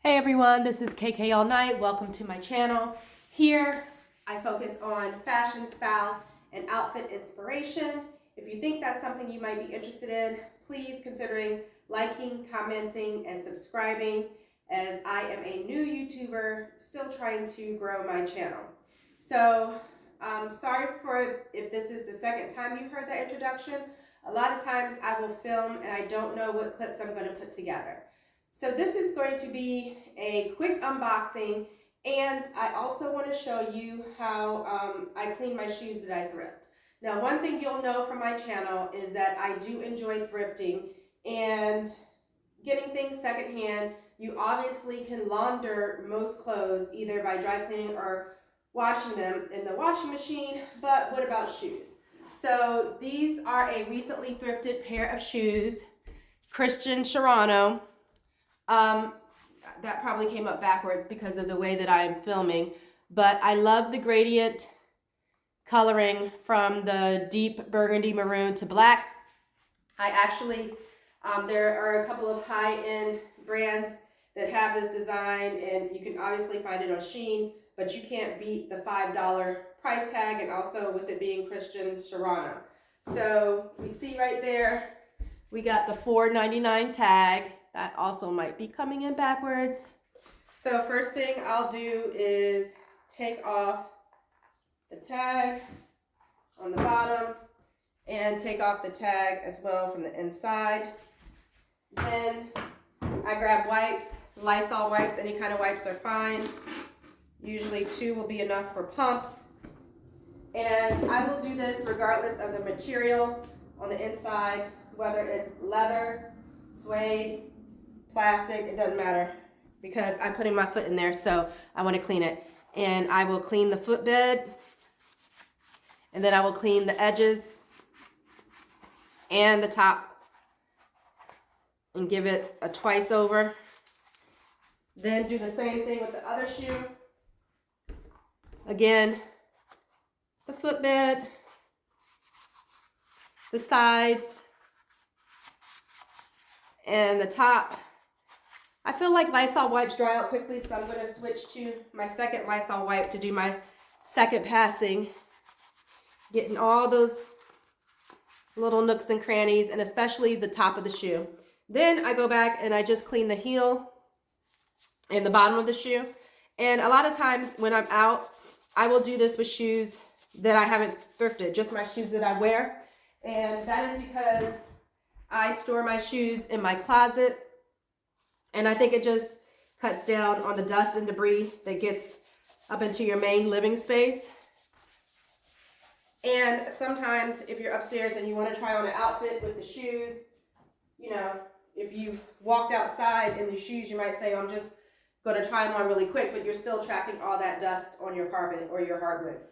Hey everyone, this is KK All Night. Welcome to my channel. Here, I focus on fashion, style, and outfit inspiration. If you think that's something you might be interested in, please consider liking, commenting, and subscribing, as I am a new YouTuber still trying to grow my channel. So, sorry for if this is the second time you've heard that introduction. A lot of times I will film and I don't know what clips I'm going to put together. So this is going to be a quick unboxing, and I also want to show you how I clean my shoes that I thrift. Now, one thing you'll know from my channel is that I do enjoy thrifting and getting things secondhand. You obviously can launder most clothes either by dry cleaning or washing them in the washing machine, but what about shoes? So these are a recently thrifted pair of shoes, Christian Sharano. That probably came up backwards because of the way that I'm filming, but I love the gradient coloring from the deep burgundy maroon to black. I actually, there are a couple of high-end brands that have this design, and you can obviously find it on Shein, but you can't beat the $5 price tag, and also with it being Christian Sharano. So we see right there, we got the $4.99 tag. That also might be coming in backwards. So first thing I'll do is take off the tag on the bottom and take off the tag as well from the inside. Then I grab wipes, Lysol wipes, any kind of wipes are fine. Usually 2 will be enough for pumps. And I will do this regardless of the material on the inside, whether it's leather, suede, plastic, it doesn't matter, because I'm putting my foot in there, so I want to clean it. And I will clean the footbed, and then I will clean the edges and the top and give it a twice over. Then do the same thing with the other shoe. Again, the footbed, the sides, and the top. I feel like Lysol wipes dry out quickly, so I'm going to switch to my second Lysol wipe to do my second passing, getting all those little nooks and crannies, and especially the top of the shoe. Then I go back and I just clean the heel and the bottom of the shoe. And a lot of times when I'm out, I will do this with shoes that I haven't thrifted, just my shoes that I wear. And that is because I store my shoes in my closet, and I think it just cuts down on the dust and debris that gets up into your main living space. And sometimes if you're upstairs and you want to try on an outfit with the shoes, you know, if you've walked outside in the shoes, you might say, oh, I'm just going to try them on really quick, but you're still trapping all that dust on your carpet or your hardwoods.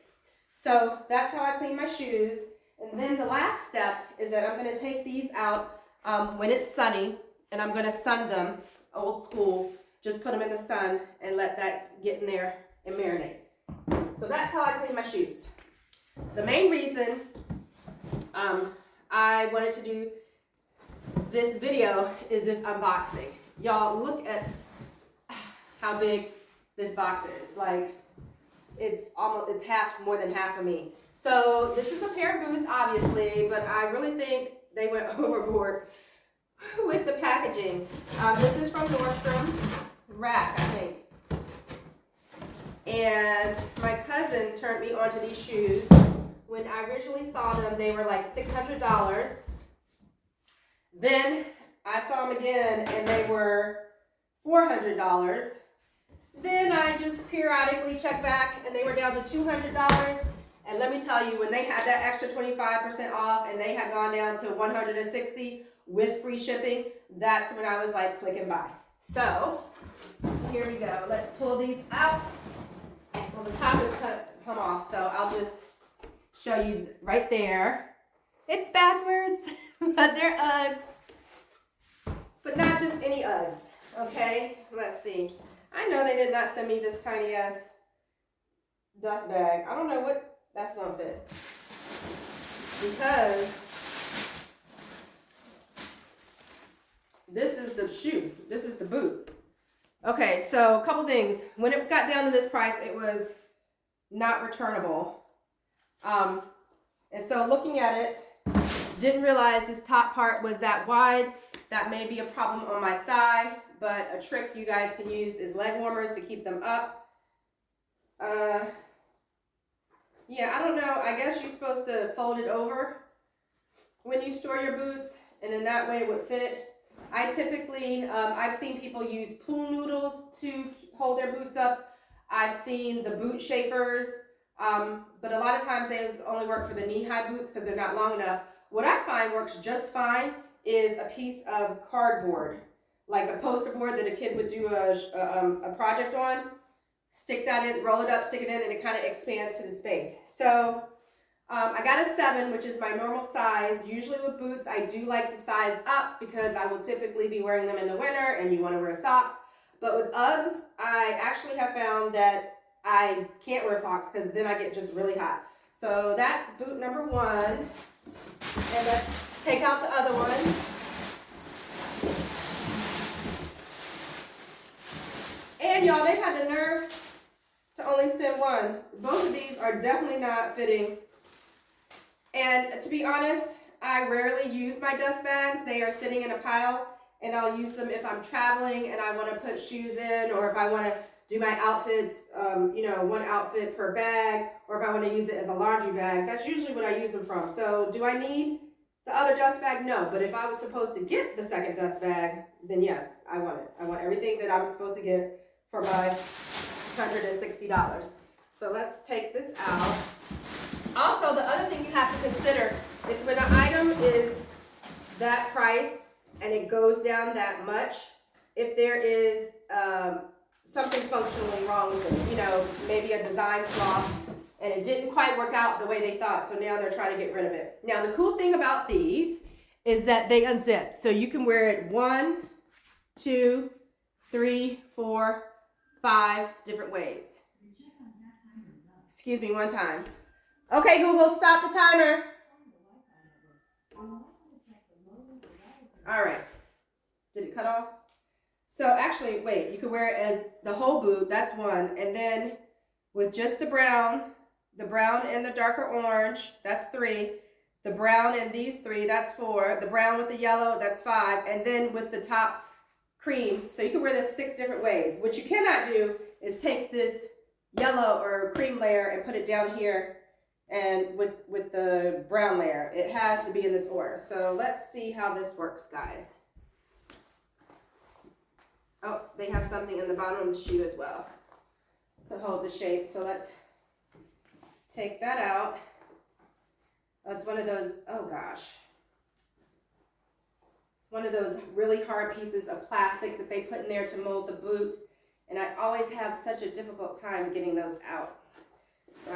So that's how I clean my shoes. And then the last step is that I'm going to take these out when it's sunny, and I'm going to sun them, old school, just put them in the sun and let that get in there and marinate. So that's how I clean my shoes. The main reason I wanted to do this video is this unboxing. Y'all, look at how big this box is. Like, it's more than half of me. So this is a pair of boots, obviously, but I really think they went overboard with the packaging. This is from Nordstrom's rack, I think. And my cousin turned me onto these shoes. When I originally saw them, they were like $600. Then I saw them again, and they were $400. Then I just periodically checked back, and they were down to $200. And let me tell you, when they had that extra 25% off, and they had gone down to $160 with free shipping, that's when I was like clicking buy. So here we go. Let's pull these out. Well, the top is come off, so I'll just show you right there. It's backwards, but they're Uggs. But not just any Uggs, okay? Let's see. I know they did not send me this tiny ass dust bag. I don't know what that's gonna fit, because this is the shoe, this is the boot, Okay, so a couple things. When it got down to this price, it was not returnable. And so looking at it, didn't realize this top part was that wide. That may be a problem on my thigh, but a trick you guys can use is leg warmers to keep them up. Yeah, I don't know. I guess you're supposed to fold it over when you store your boots, and in that way it would fit. I typically, I've seen people use pool noodles to hold their boots up. I've seen the boot shapers, but a lot of times they only work for the knee-high boots because they're not long enough. What I find works just fine is a piece of cardboard, like a poster board that a kid would do a project on. Stick that in, roll it up, stick it in, and it kind of expands to the space. So I got a 7, which is my normal size. Usually with boots, I do like to size up because I will typically be wearing them in the winter and you want to wear socks. But with Uggs, I actually have found that I can't wear socks because then I get just really hot. So that's boot number 1. And let's take out the other one. And y'all, they had the nerve to only send 1. Both of these are definitely not fitting. And to be honest, I rarely use my dust bags. They are sitting in a pile, and I'll use them if I'm traveling and I want to put shoes in, or if I want to do my outfits, one outfit per bag, or if I want to use it as a laundry bag. That's usually what I use them from. So do I need the other dust bag? No. But if I was supposed to get the second dust bag, then yes, I want it. I want everything that I'm supposed to get for my $160. So let's take this out. Also, the other thing you have to consider is when an item is that price and it goes down that much, if there is something functionally wrong with it, maybe a design flaw, and it didn't quite work out the way they thought, so now they're trying to get rid of it. Now, the cool thing about these is that they unzip, so you can wear it 1, 2, 3, 4, 5 different ways. Excuse me, one time. Okay, Google, stop the timer. All right. Did it cut off? So actually, wait, you could wear it as the whole boot. That's 1. And then with just the brown and the darker orange, that's 3. The brown and these 3, that's 4. The brown with the yellow, that's 5. And then with the top cream. So you can wear this 6 different ways. What you cannot do is take this yellow or cream layer and put it down here and with the brown layer. It has to be in this order. So let's see how this works, guys. Oh, they have something in the bottom of the shoe as well to hold the shape. So let's take that out. Oh, it's one of those, oh gosh. One of those really hard pieces of plastic that they put in there to mold the boot. And I always have such a difficult time getting those out. So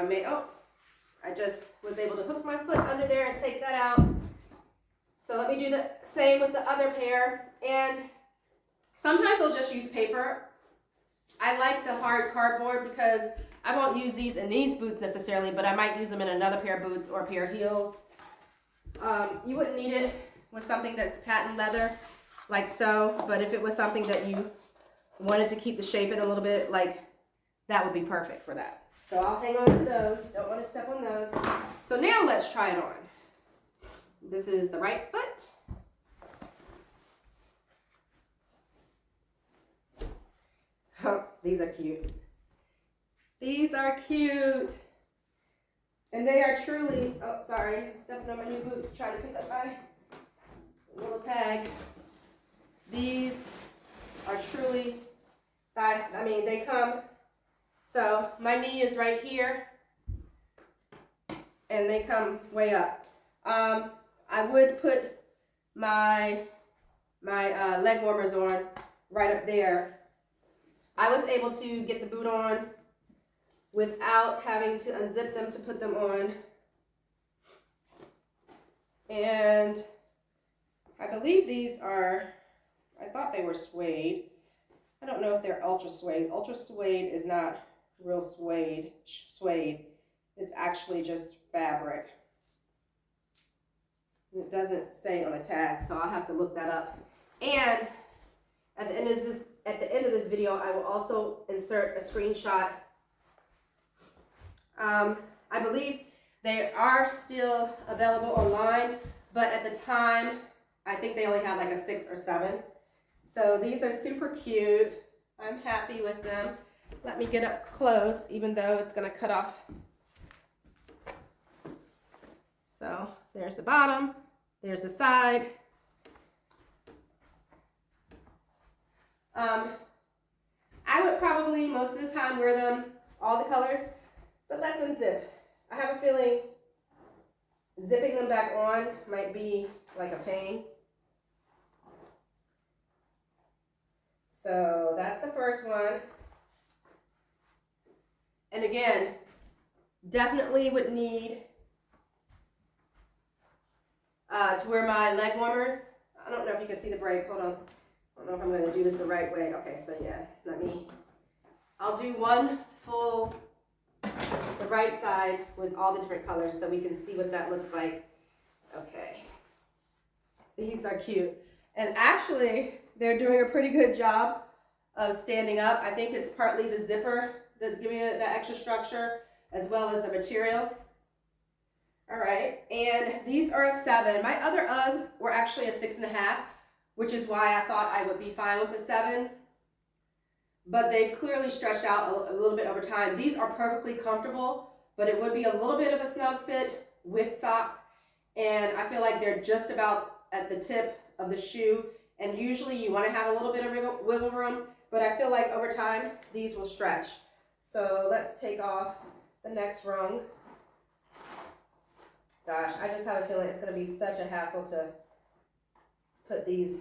I just was able to hook my foot under there and take that out. So let me do the same with the other pair. And sometimes I'll just use paper. I like the hard cardboard because I won't use these in these boots necessarily, but I might use them in another pair of boots or a pair of heels. You wouldn't need it with something that's patent leather, like so, but if it was something that you wanted to keep the shape in a little bit, like that would be perfect for that. So I'll hang on to those. Don't want to step on those. So now let's try it on. This is the right foot. Oh, these are cute. These are cute. And they are truly, oh, sorry, I'm stepping on my new boots, trying to pick up my little tag. These are truly, they come, so my knee is right here, and they come way up. I would put my leg warmers on right up there. I was able to get the boot on without having to unzip them to put them on. And I believe these are, I thought they were suede. I don't know if they're ultra suede. Ultra suede is not real suede. It's actually just fabric. It doesn't say on the tag, so I'll have to look that up. And at the at the end of this video, I will also insert a screenshot. I believe they are still available online, but at the time, I think they only had like a 6 or 7. So these are super cute. I'm happy with them. Let me get up close, even though it's gonna cut off. So there's the bottom, there's the side. I would probably most of the time wear them all the colors, but let's unzip. I have a feeling zipping them back on might be like a pain. So that's the first one. And again, definitely would need to wear my leg warmers. I don't know if you can see the break. Hold on. I don't know if I'm going to do this the right way. Okay, so yeah, I'll do one full, the right side with all the different colors so we can see what that looks like. Okay. These are cute. And actually, they're doing a pretty good job of standing up. I think it's partly the zipper that's giving it that extra structure as well as the material. All right, and these are a 7. My other Uggs were actually a 6.5, which is why I thought I would be fine with a 7. But they clearly stretched out a little bit over time. These are perfectly comfortable, but it would be a little bit of a snug fit with socks. And I feel like they're just about at the tip of the shoe. And usually you want to have a little bit of wiggle room, but I feel like over time, these will stretch. So let's take off the next rung. Gosh, I just have a feeling it's going to be such a hassle to put these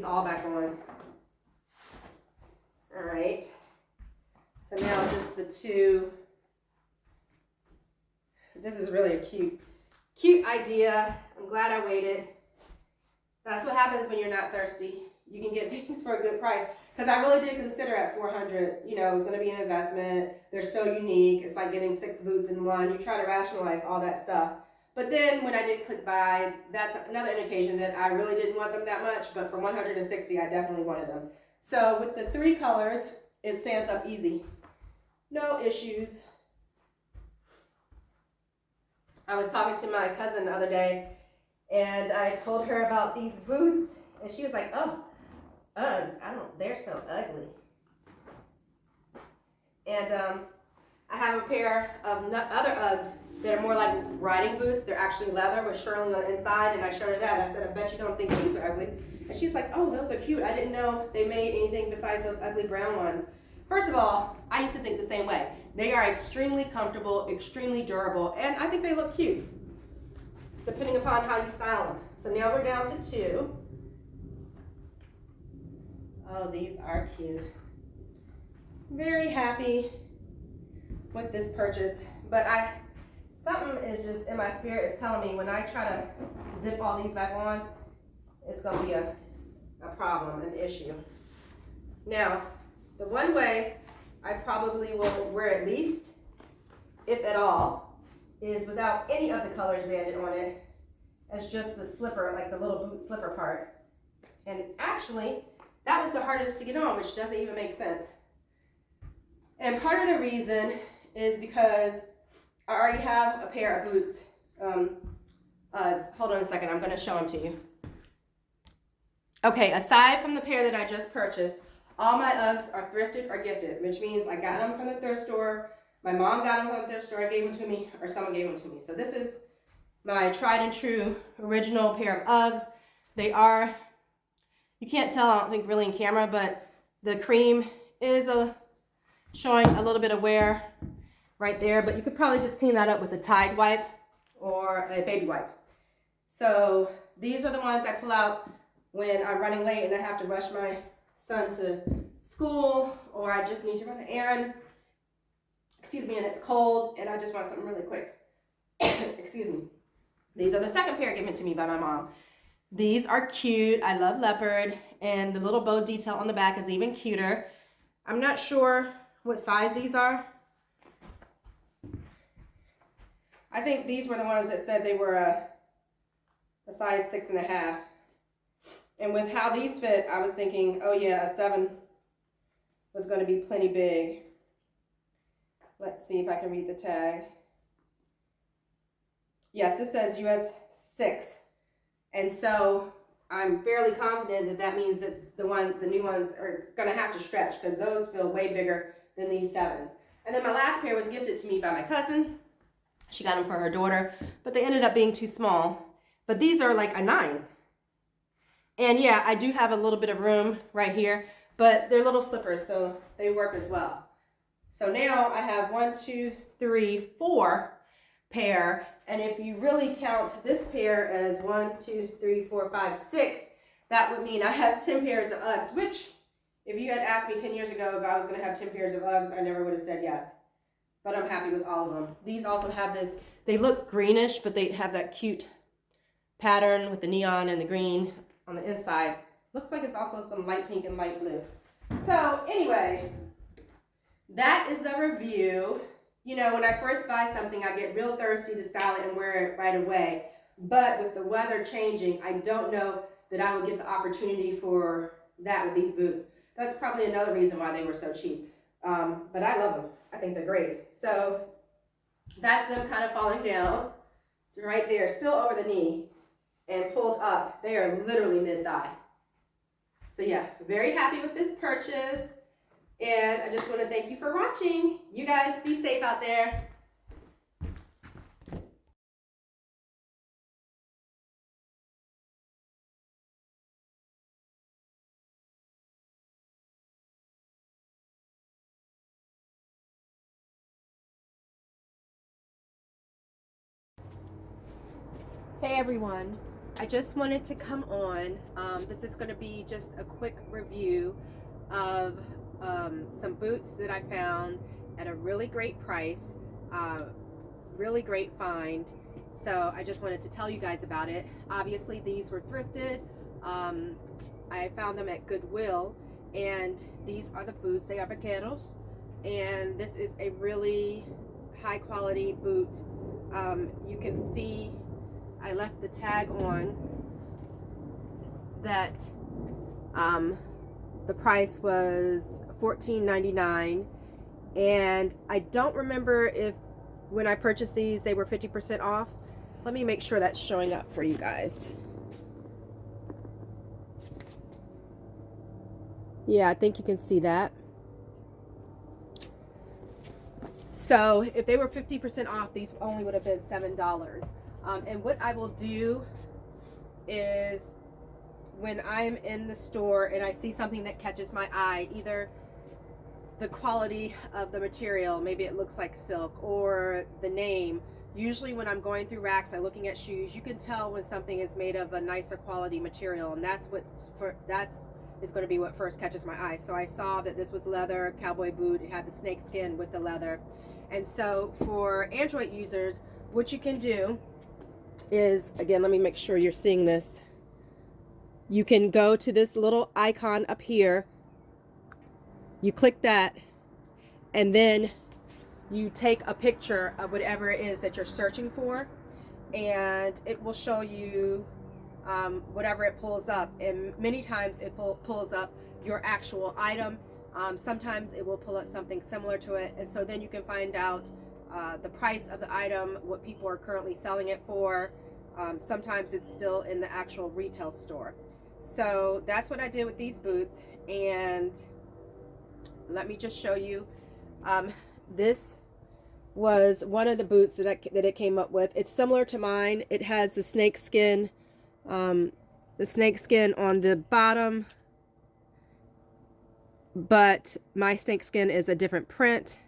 all back on. All right. So now just the 2. This is really a cute idea. I'm glad I waited. That's what happens when you're not thirsty. You can get things for a good price. Because I really did consider at $400, you know, it was going to be an investment. They're so unique. It's like getting 6 boots in one. You try to rationalize all that stuff. But then when I did click buy, that's another indication that I really didn't want them that much. But for $160, I definitely wanted them. So with the 3 colors, it stands up easy. No issues. I was talking to my cousin the other day, and I told her about these boots, and she was like, oh, Uggs, they're so ugly. And I have a pair of other Uggs that are more like riding boots. They're actually leather with shearling on the inside, and I showed her that. I said, I bet you don't think these are ugly. And she's like, oh, those are cute. I didn't know they made anything besides those ugly brown ones. First of all, I used to think the same way. They are extremely comfortable, extremely durable, and I think they look cute, depending upon how you style them. So now we're down to 2. Oh, these are cute. Very happy with this purchase, but something is just in my spirit is telling me when I try to zip all these back on, it's going to be a problem, an issue. Now, the one way I probably will wear at least, if at all, is without any of the colors banded on it, as just the slipper, like the little boot slipper part. And actually, that was the hardest to get on, which doesn't even make sense. And part of the reason is because I already have a pair of boots. Hold on a second, I'm going to show them to you. Okay, aside from the pair that I just purchased, all my Uggs are thrifted or gifted, which means I got them from the thrift store, my mom got them from the thrift store, gave them to me, or someone gave them to me. So this is my tried and true original pair of Uggs. They are, you can't tell, I don't think really in camera, but the cream is showing a little bit of wear right there, but you could probably just clean that up with a Tide wipe or a baby wipe. So these are the ones I pull out when I'm running late and I have to rush my son to school, or I just need to run an errand, excuse me, and it's cold and I just want something really quick. Excuse me. These are the second pair given to me by my mom. These are cute. I love leopard, and the little bow detail on the back is even cuter. I'm not sure what size these are. I think these were the ones that said they were a size 6.5. And with how these fit, I was thinking, oh yeah, a 7 was going to be plenty big. Let's see if I can read the tag. Yes, this says US 6. And so I'm fairly confident that that means that the new ones are going to have to stretch, because those feel way bigger than these 7s. And then my last pair was gifted to me by my cousin. She got them for her daughter, but they ended up being too small. But these are like a 9. And yeah, I do have a little bit of room right here, but they're little slippers, so they work as well. So now I have 1, 2, 3, 4 pair. And if you really count this pair as 1, 2, 3, 4, 5, 6, that would mean I have 10 pairs of Uggs, which if you had asked me 10 years ago if I was going to have 10 pairs of Uggs, I never would have said yes. But I'm happy with all of them. These also have this, they look greenish, but they have that cute pattern with the neon and the green on the inside. Looks like it's also some light pink and light blue. So anyway, that is the review. You know, when I first buy something, I get real thirsty to style it and wear it right away. But with the weather changing, I don't know that I would get the opportunity for that with these boots. That's probably another reason why they were so cheap. But I love them. I think they're great. So that's them kind of falling down right there, still over the knee and pulled up. They are literally mid-thigh. So yeah, very happy with this purchase. And I just want to thank you for watching. You guys be safe out there. Hey everyone, I just wanted to come on. This is going to be just a quick review of some boots that I found at a really great price, really great find. So I just wanted to tell you guys about it. Obviously these were thrifted. I found them at Goodwill, and these are the boots. They are vaqueros, and this is a really high quality boot. You can see I left the tag on that the price was $14.99, and I don't remember if when I purchased these they were 50% off. Let me make sure that's showing up for you guys. Yeah, I think you can see that. So if they were 50% off, these only would have been $7. And what I will do is when I'm in the store and I see something that catches my eye, either the quality of the material, maybe it looks like silk, or the name. Usually when I'm going through racks and looking at shoes, you can tell when something is made of a nicer quality material, and that's going to be what first catches my eye. So I saw that this was leather, cowboy boot. It had the snake skin with the leather. And so for Android users, what you can do is, again, let me make sure you're seeing this. You can go to this little icon up here, you click that, and then you take a picture of whatever it is that you're searching for, and it will show you whatever it pulls up. And many times it pulls up your actual item. Sometimes it will pull up something similar to it, and so then you can find out the price of the item, what people are currently selling it for. Sometimes it's still in the actual retail store. So that's what I did with these boots, and let me just show you. This was one of the boots that it came up with. It's similar to mine. It has the snake skin on the bottom, but my snake skin is a different print.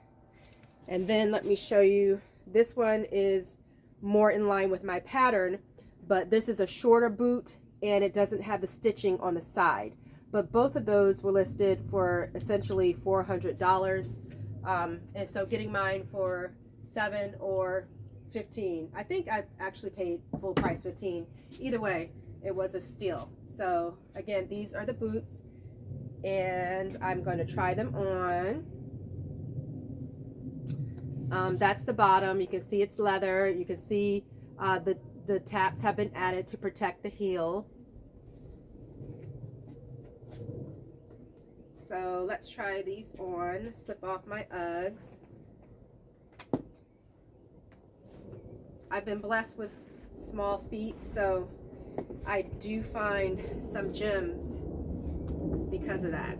And then let me show you, this one is more in line with my pattern, but this is a shorter boot and it doesn't have the stitching on the side. But both of those were listed for essentially $400. And so getting mine for $7 or $15, I think I actually paid full price $15. Either way, it was a steal. So again, these are the boots, and I'm going to try them on. That's the bottom. You can see it's leather. You can see the taps have been added to protect the heel. So let's try these on. Slip off my Uggs. I've been blessed with small feet, so I do find some gems because of that.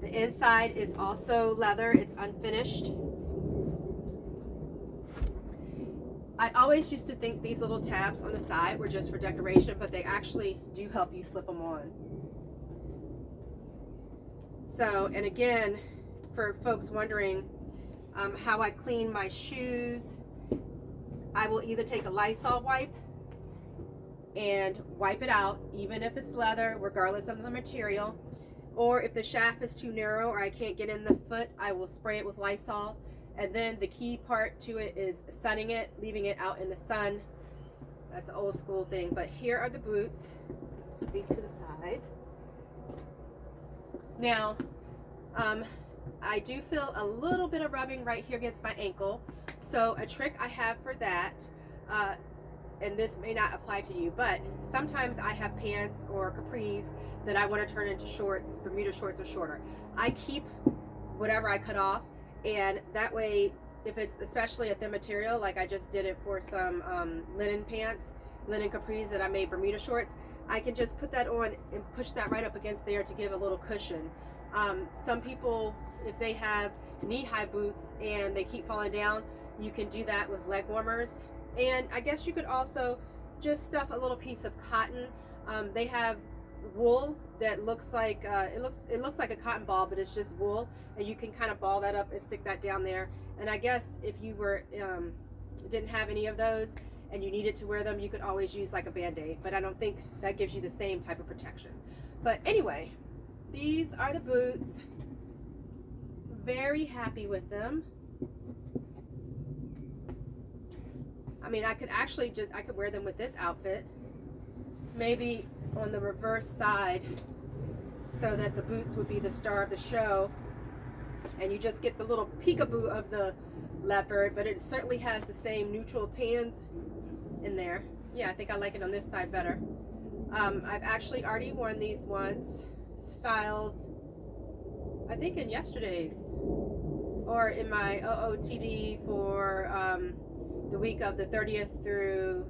The inside is also leather. It's unfinished. I always used to think these little tabs on the side were just for decoration, but they actually do help you slip them on. So, and again, for folks wondering how I clean my shoes, I will either take a Lysol wipe and wipe it out, even if it's leather, regardless of the material. Or if the shaft is too narrow or I can't get in the foot, I will spray it with Lysol. And then the key part to it is sunning it, leaving it out in the sun. That's an old school thing. But here are the boots. Let's put these to the side. Now, I do feel a little bit of rubbing right here against my ankle. So a trick I have for that, and this may not apply to you, but sometimes I have pants or capris that I want to turn into shorts, Bermuda shorts or shorter. I keep whatever I cut off, and that way, if it's especially a thin material, like I just did it for some linen pants, linen capris that I made Bermuda shorts, I can just put that on and push that right up against there to give a little cushion. Some people, if they have knee-high boots and they keep falling down, you can do that with leg warmers. And I guess you could also just stuff a little piece of cotton. They have wool that looks like it looks like a cotton ball, but it's just wool, and you can kind of ball that up and stick that down there. And I guess if you were didn't have any of those and you needed to wear them, you could always use like a band-aid, but I don't think that gives you the same type of protection. But anyway, these are the boots. Very happy with them. I mean, I could actually I could wear them with this outfit, maybe on the reverse side, so that the boots would be the star of the show, and you just get the little peekaboo of the leopard, but it certainly has the same neutral tans in there. Yeah, I think I like it on this side better. I've actually already worn these once, styled, I think in yesterday's, or in my OOTD for the week of the 30th through,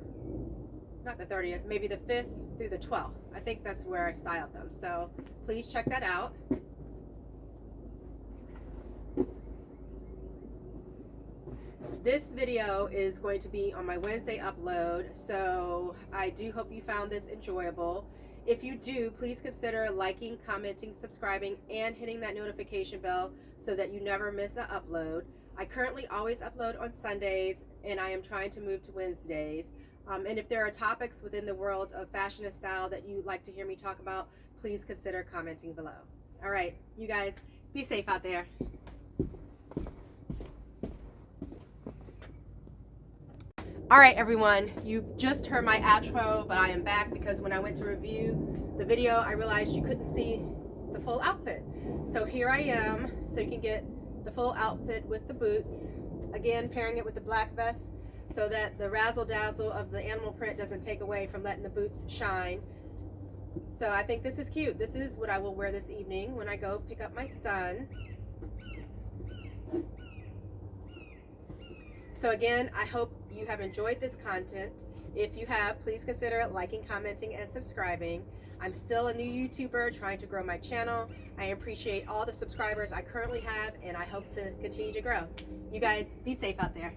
not the 30th, maybe the 5th through the 12th. I think that's where I styled them. So please check that out. This video is going to be on my Wednesday upload, so I do hope you found this enjoyable. If you do, please consider liking, commenting, subscribing, and hitting that notification bell so that you never miss an upload. I currently always upload on Sundays, and I am trying to move to Wednesdays. And if there are topics within the world of fashion and style that you'd like to hear me talk about, please consider commenting below. All right, you guys, be safe out there. All right, everyone, you just heard my outro, but I am back because when I went to review the video, I realized you couldn't see the full outfit. So here I am, so you can get the full outfit with the boots. Again, pairing it with the black vest so that the razzle-dazzle of the animal print doesn't take away from letting the boots shine. So I think this is cute. This is what I will wear this evening when I go pick up my son. So again, I hope you have enjoyed this content. If you have, please consider liking, commenting, and subscribing. I'm still a new YouTuber trying to grow my channel. I appreciate all the subscribers I currently have, and I hope to continue to grow. You guys, be safe out there.